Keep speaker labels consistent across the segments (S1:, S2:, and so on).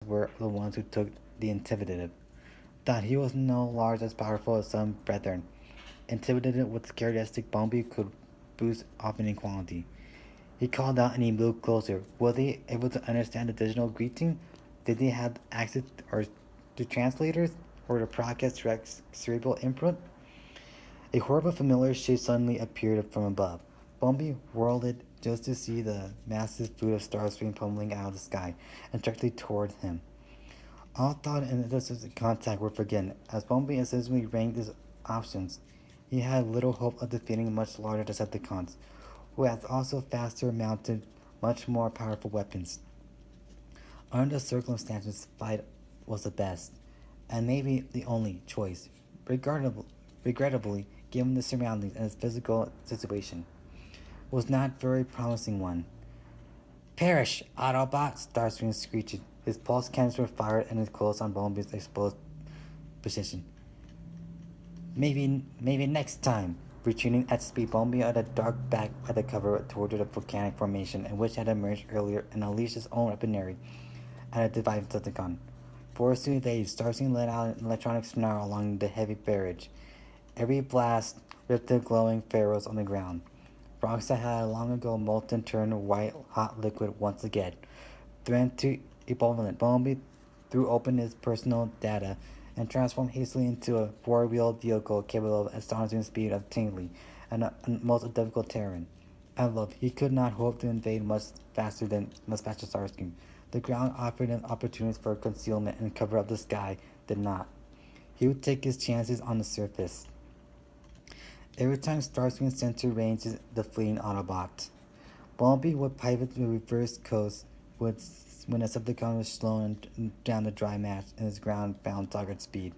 S1: were the ones who took the initiative. That he was no large as powerful as some brethren. Intimidated with characteristic Bombi could boost off inequality. He called out and he moved closer. Was he able to understand the digital greeting? Did he have access or to translators or to process Rex's cerebral input? A horrible familiar shape suddenly appeared from above. Bombi whirled it just to see the massive fleet of Starscream pummeling out of the sky and directly toward him. All thought and innocent contact were forgotten, as Bombi essentially ranked his options. He had little hope of defeating much larger Decepticons, who had also faster mounted, much more powerful weapons. Under the circumstances, fight was the best, and maybe the only choice, regrettably, given the surroundings and his physical situation. Was not a very promising one. Perish, Autobot! Starscream screeched. His pulse cannons were fired and his close on Bumblebee's exposed position. Maybe next time. Retreating at speed, Bumblebee had a dark back by the cover toward the volcanic formation in which had emerged earlier and unleashed his own weaponry at a device Decepticon. Forced to evade, Starscream let out an electronic snarl along the heavy barrage. Every blast ripped the glowing pharaohs on the ground. Rocks that had long ago molten turned white hot liquid once again. Threatened to evolve, Bumblebee threw open his personal data and transformed hastily into a four-wheeled vehicle capable of astonishing speed of Tingley and a most difficult terrain. Envelope, he could not hope to invade much faster Starscream. The ground offered him opportunities for concealment and cover up the sky did not. He would take his chances on the surface. Every time Starscream sent to range the fleeing Autobot, Bumblebee would pivot to reverse course when a Decepticon was slowing down the dry match in his ground-bound target speed.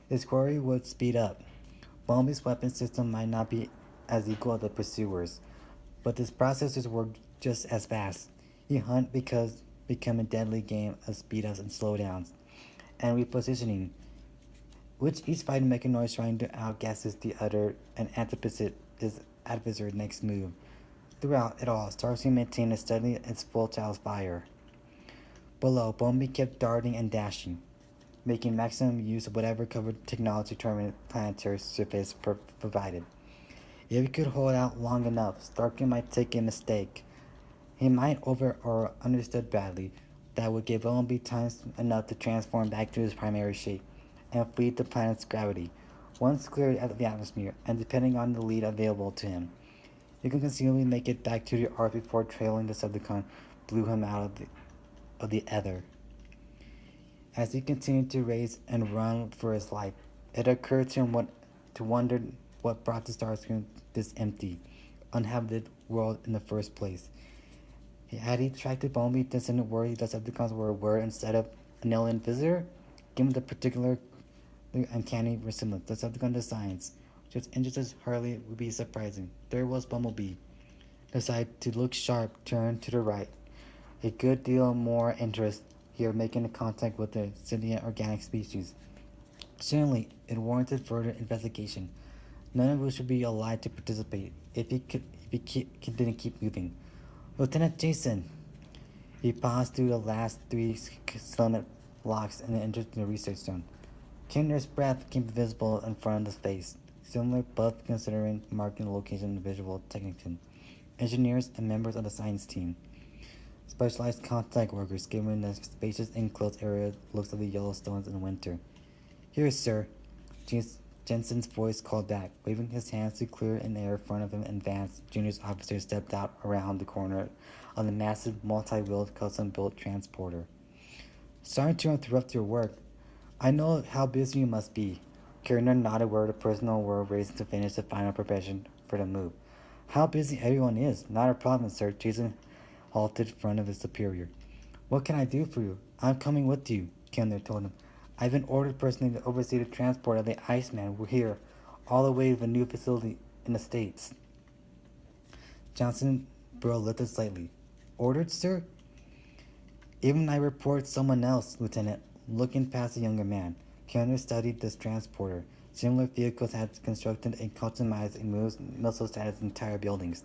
S1: His quarry would speed up. Bumblebee's weapon system might not be as equal as the pursuers, but his processors worked just as fast. He hunt because become a deadly game of speed-ups and slowdowns, and repositioning, which each fighting mechanoid trying to outguess the other and anticipate his adversary's next move. Throughout it all, Starscream maintained a steady and volatile fire. Below, Bumblebee kept darting and dashing, making maximum use of whatever cover technology determined planetary surface provided. If he could hold out long enough, Starscream might take a mistake. He might over or understood badly. That would give Bumblebee time enough to transform back to his primary shape and flee the planet's gravity. Once cleared out of the atmosphere, and depending on the lead available to him, he could conceivably make it back to the Earth before trailing Decepticon blew him out of the ether. As he continued to race and run for his life, it occurred to him to wonder what brought the Starscream this empty, uninhabited world in the first place. Had he tracked the Bumblebee descendant where the Decepticons were instead of an alien visitor? Given the particular uncanny resemblance, Decepticon designs, which interested Harley would be surprising. There was Bumblebee. Decided to look sharp, turned to the right. A good deal more interest here making contact with the sentient organic species. Certainly, it warranted further investigation. None of us should be allowed to participate if he didn't keep moving. Lieutenant Jason! He paused through the last three cylinder locks and entered the research zone. Kinder's breath became visible in front of his face. Similar both considering marking the location of the visual technician, engineers, and members of the science team. Specialized contact workers given the spacious enclosed area looks of the Yellowstones in winter. Here, sir. Jensen's voice called back, waving his hands to clear an air in front of him. Advanced junior officer stepped out around the corner of the massive multi-wheeled custom-built transporter. Sorry to interrupt your work. I know how busy you must be. Kirner nodded where the personnel were racing to finish the final preparation for the move. How busy everyone is. Not a problem, sir. Jason halted in front of his superior. What can I do for you? I'm coming with you, Kirner told him. I've been ordered personally to oversee the transport of the Iceman. We're here, all the way to the new facility in the States. Johnson's brow lifted slightly. Ordered, sir? Even I report someone else, Lieutenant. Looking past the younger man, Kirner studied this transporter. Similar vehicles had constructed and customized and moved missiles at its entire buildings.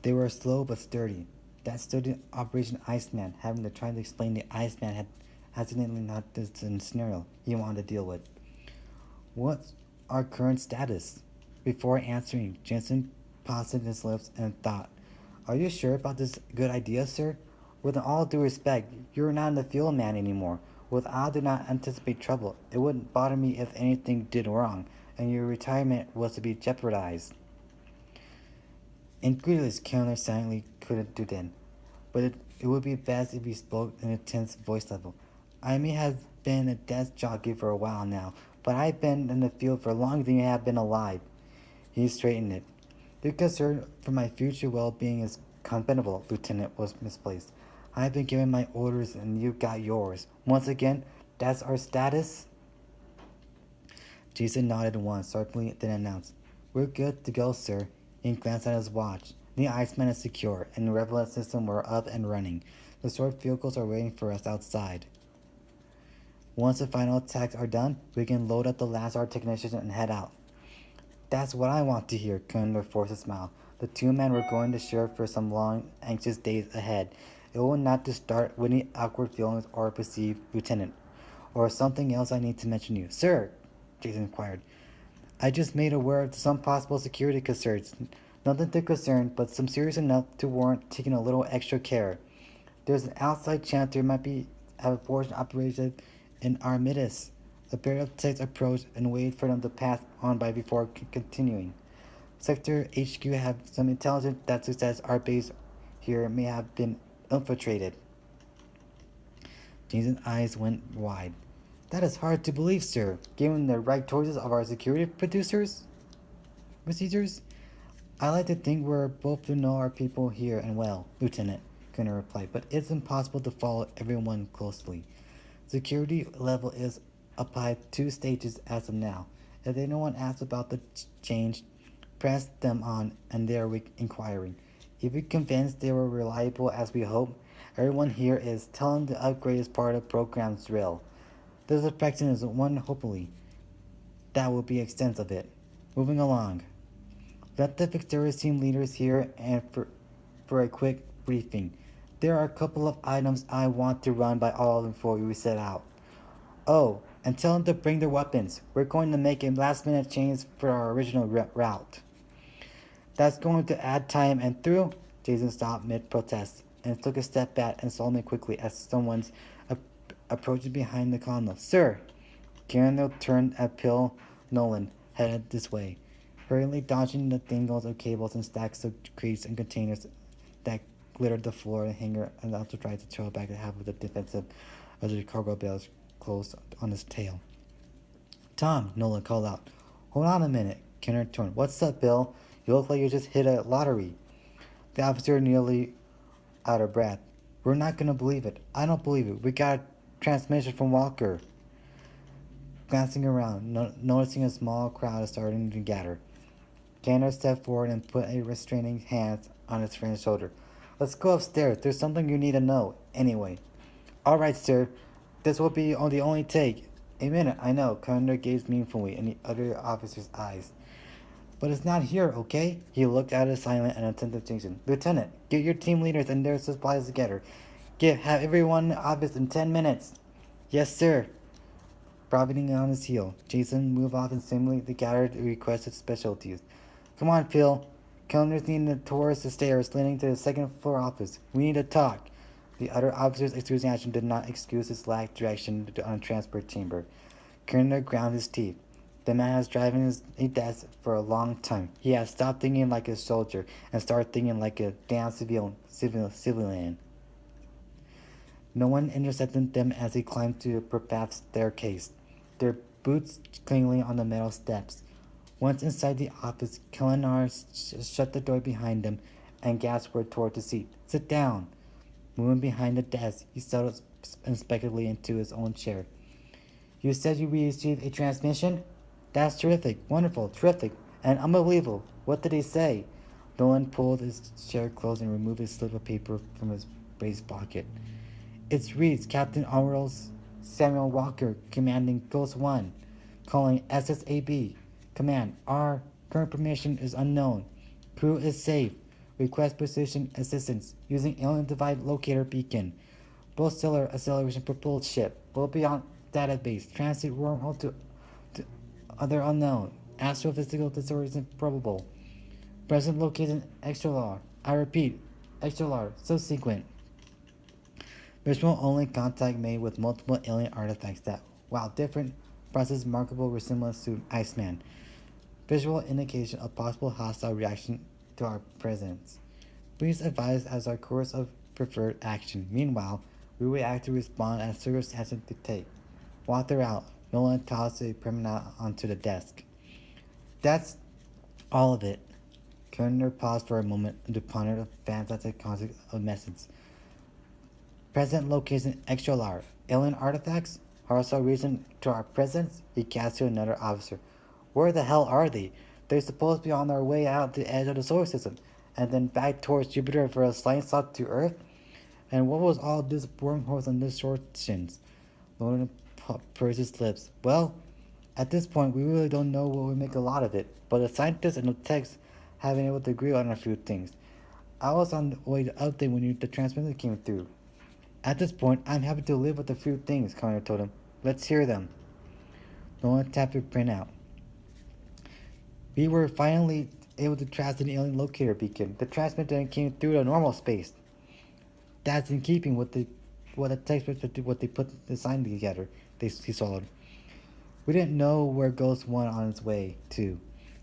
S1: They were slow but sturdy. That sturdy Operation Iceman, having to try to explain the Iceman had hesitantly not this scenario he wanted to deal with. What's our current status? Before answering, Jensen paused his lips and thought. Are you sure about this good idea, sir? With all due respect, you're not in the field man anymore. With I do not anticipate trouble. It wouldn't bother me if anything did wrong, and your retirement was to be jeopardized. Incredulous, Kellner silently couldn't do then. But it would be best if he spoke in a tense voice level. I may have been a desk jockey for a while now, but I've been in the field for longer than you have been alive. He straightened it. Your concern for my future well-being is commendable, Lieutenant, was misplaced. I've been giving my orders and you got yours. Once again, that's our status? Jason nodded once, sharply, then announced, We're good to go, sir. He glanced at his watch. The Iceman is secure, and the Revelant system were up and running. The sword vehicles are waiting for us outside. Once the final attacks are done, we can load up the last art technicians and head out. That's what I want to hear, Kellner forced a smile. The two men were going to share for some long, anxious days ahead. It will not to start with any awkward feelings or perceived, Lieutenant. Or something else I need to mention you. Sir, Jason inquired. I just made aware of some possible security concerns. Nothing too concerned, but some serious enough to warrant taking a little extra care. There's an outside chance there might be a force operation in our midst. A pair of techs approached and waited for them to pass on by before continuing. Sector HQ have some intelligence that suggests our base here may have been infiltrated. Jason's eyes went wide. That is hard to believe, sir, given the right choices of our security procedures. I like to think we're both to know our people here and well, Lieutenant, Gunnar replied, but it's impossible to follow everyone closely. Security level is up by 2 stages as of now. If anyone asks about the change, press them on and they are inquiring. If you're convinced they were reliable as we hope, everyone here is telling the upgrade is part of the program's drill. This inspection is one hopefully. That will be extent of it. Moving along. Let the Victorious team leaders here and for a quick briefing. There are a couple of items I want to run by all of them before we set out. Oh, and tell them to bring their weapons. We're going to make a last-minute change for our original route. That's going to add time and through. Jason stopped mid-protest and took a step back and saw me quickly as someone's approaching behind the colonel. Sir! Karen turned at Pill Nolan, headed this way, hurriedly dodging the dangles of cables and stacks of crates and containers that glittered the floor and hangar, and also tried to throw back half of the defensive of the cargo bales closed on his tail. Tom, Nolan called out. Hold on a minute, Kenner turned. What's up, Bill? You look like you just hit a lottery. The officer nearly out of breath. We're not going to believe it. I don't believe it. We got a transmission from Walker. Glancing around, noticing a small crowd is starting to gather, Kenner stepped forward and put a restraining hand on his friend's shoulder. Let's go upstairs. There's something you need to know. Anyway. All right, sir. This will be on the only take. A minute, I know. Kenner gazed meaningfully in the other officer's eyes. But it's not here, okay? He looked at his silent and attentive Jason. Lieutenant, get your team leaders and their supplies together. Have everyone in the office in 10 minutes. Yes, sir. Profiting on his heel, Jason moved off and seemingly gathered the requested specialties. Come on, Phil. Kellner's needing towards the stairs leading to the second floor office. We need to talk. The other officer's enthusiasm did not excuse his lack of direction on the transport chamber. Kellner ground his teeth. The man has driven his desk for a long time. He has stopped thinking like a soldier and started thinking like a damn civilian. No one intercepted them as they climbed to the prepared staircase, their boots clinging on the metal steps. Once inside the office, Kellner shut the door behind them and gasped toward the seat. Sit down. Moving behind the desk, he settled inspectively into his own chair. You said you received a transmission? That's terrific, wonderful, terrific, and unbelievable. What did he say? Nolan pulled his chair close and removed a slip of paper from his waist pocket. It reads, Captain Aurels Samuel Walker, commanding Ghost 1, calling SSAB. Command, our current permission is unknown. Crew is safe. Request precision assistance using alien device locator beacon. Both stellar acceleration propelled ship. Both beyond database. Transit wormhole to other unknown. Astrophysical disorders improbable. Present location extralar. I repeat, extralar. Subsequent. Visual only contact made with multiple alien artifacts that, while different, possess markable resemblance to Iceman. Visual indication of possible hostile reaction to our presence. Please advise as our course of preferred action. Meanwhile, we will act to respond as circumstances dictate. Water out. Nolan tossed a permanent onto the desk. That's all of it. Kerner paused for a moment to ponder the fantastic concept of message. Present location extra large. Alien artifacts? Also reason to our presence? He cast to another officer. Where the hell are they? They're supposed to be on their way out the edge of the solar system, and then back towards Jupiter for a slight stop to Earth? And what was all this wormholes and distortions? Logan pursed his lips. Well, at this point, we really don't know what we make a lot of it, but the scientists and the techs have been able to agree on a few things. I was on the way to update when the transmitter came through. At this point, I'm happy to live with a few things, Connor told him. Let's hear them. Nolan tapped the printout. We were finally able to trace an alien locator beacon. The transmitter came through the normal space. That's in keeping with the text what they put the sign together. He swallowed. We didn't know where Ghost One on its way to,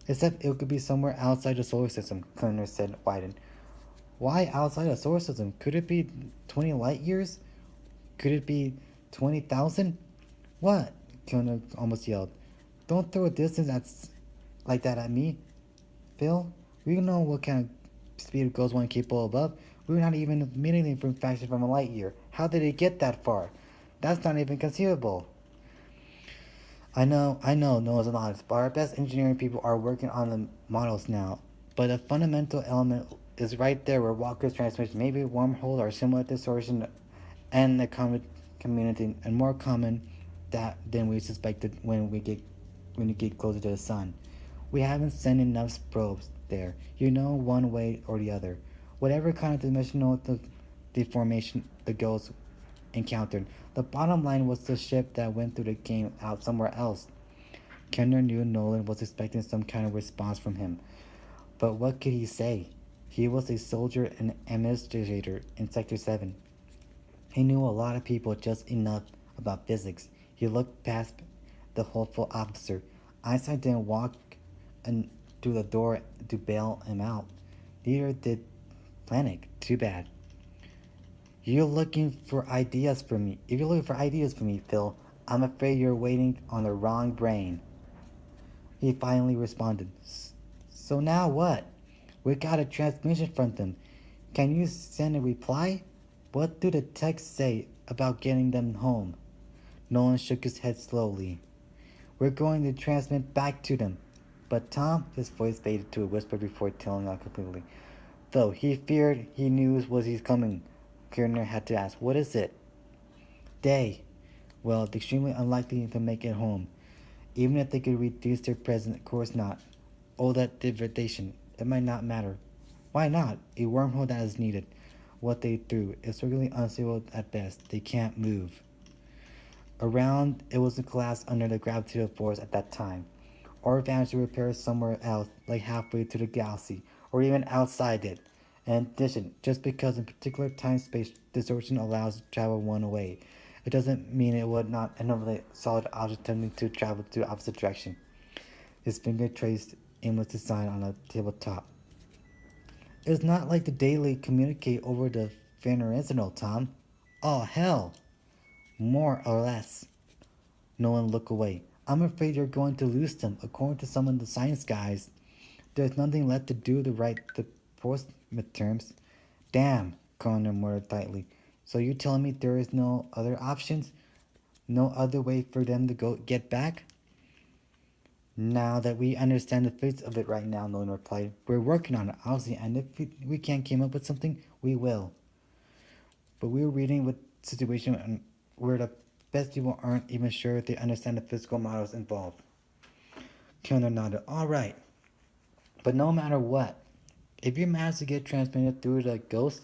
S1: except it could be somewhere outside the solar system. Connor said, widened. Why outside the solar system? Could it be 20 light years? Could it be 20,000? What? Connor almost yelled. Don't throw a distance like that at me, Phil. We know what kind of speed Ghost One capable above. We're not even immediately from fraction from a light year. How did it get that far? That's not even conceivable. I know, Noah's honest, but our best engineering people are working on the models now. But a fundamental element is right there where Walker's transmission, maybe wormhole or similar distortion, and the community, and more common than we suspected when you get closer to the sun. We haven't sent enough probes there, one way or the other. Whatever kind of dimensional deformation the ghost encountered, the bottom line was the ship that went through the game out somewhere else. Kenner knew Nolan was expecting some kind of response from him, but what could he say? He was a soldier and administrator in Sector 7. He knew a lot of people just enough about physics. He looked past the hopeful officer. Einstein didn't walk through the door to bail him out. Neither did Planck. Too bad. You're looking for ideas for me. If you're looking for ideas for me, Phil, I'm afraid you're waiting on the wrong brain. He finally responded. So now what? We got a transmission from them. Can you send a reply? What do the texts say about getting them home? Nolan shook his head slowly. We're going to transmit back to them. But Tom, his voice faded to a whisper before telling out completely. Though he feared he knew was he's coming, Kerner had to ask, what is it? They. Well, it's extremely unlikely to make it home. Even if they could reduce their present course not. Oh, that degradation. It might not matter. Why not? A wormhole that is needed. What they threw is certainly unstable at best. They can't move. Around, it was a collapse under the gravitational force at that time. Or vanished to repair somewhere else, like halfway to the galaxy, or even outside it. In addition, just because a particular time-space distortion allows to travel one way, it doesn't mean it would not annihilate solid object attempting to travel to the opposite direction. His finger traced aimless design on the tabletop. It's not like the Daily communicate over the Fenorizinal, Tom. Oh, hell! More or less. Nolan looked away. I'm afraid you're going to lose them, according to some of the science guys. There's nothing left to do to write the post midterms. Damn, Connor muttered tightly. So you're telling me there is no other options? No other way for them to get back? Now that we understand the physics of it right now, Nolan replied. We're working on it, obviously, and if we can't come up with something, we will. But we're reading with situation where the best people aren't even sure if they understand the physical models involved. Kilner nodded. All right. But no matter what, if you manage to get transmitted through the ghost,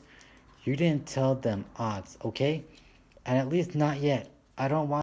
S1: you didn't tell them odds, okay? And at least not yet. I don't want